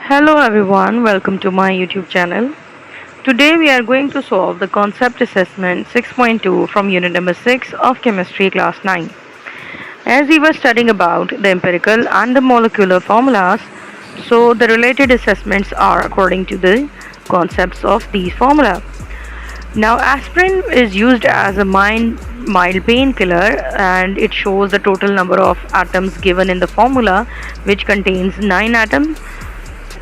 Hello everyone, welcome to my YouTube channel. Today we are going to solve the concept assessment 6.2 from unit number 6 of chemistry class 9. As we were studying about the empirical and the molecular formulas, so the related assessments are according to the concepts of these formula. Now aspirin is used as a mild painkiller and it shows the total number of atoms given in the formula, which contains 9 atoms,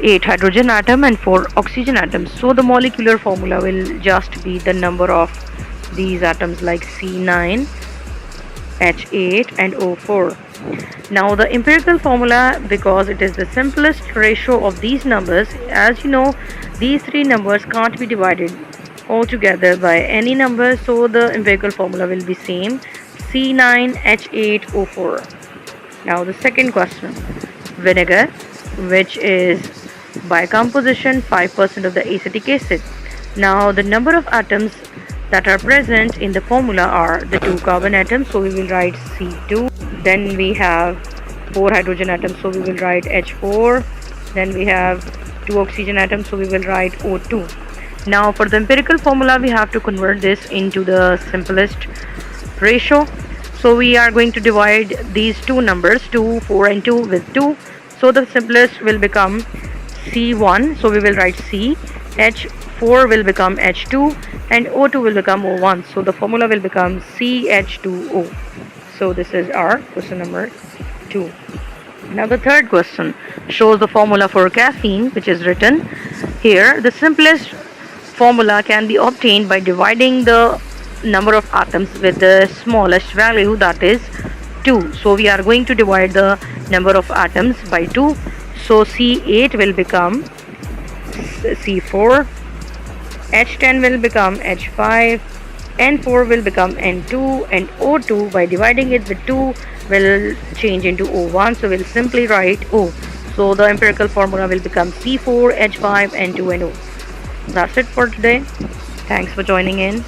8 hydrogen atom and 4 oxygen atoms. So the molecular formula will just be the number of these atoms like C9, H8 and O4. Now the empirical formula, because it is the simplest ratio of these numbers, as you know, these three numbers can't be divided altogether by any number, so the empirical formula will be same, C9, H8, O4. Now the second question, vinegar, which is by composition 5% of the acetic acid. Now the number of atoms that are present in the formula are the 2 carbon atoms, so we will write C2. Then we have 4 hydrogen atoms, so we will write H4. Then we have 2 oxygen atoms, so we will write O2. Now for the empirical formula, we have to convert this into the simplest ratio. So we are going to divide these two numbers, 2, 4 and 2 with 2. So the simplest will become C1, so we will write C, H4 will become H2 and O2 will become O1. So the formula will become CH2O. So this is our question number 2. Now the third question shows the formula for caffeine, which is written here. The simplest formula can be obtained by dividing the number of atoms with the smallest value, that is 2. So we are going to divide the number of atoms by 2. So C8 will become C4, H10 will become H5, N4 will become N2 and O2 by dividing it with 2 will change into O1, so we'll simply write O. So the empirical formula will become C4, H5, N2 and O. That's it for today. Thanks for joining in.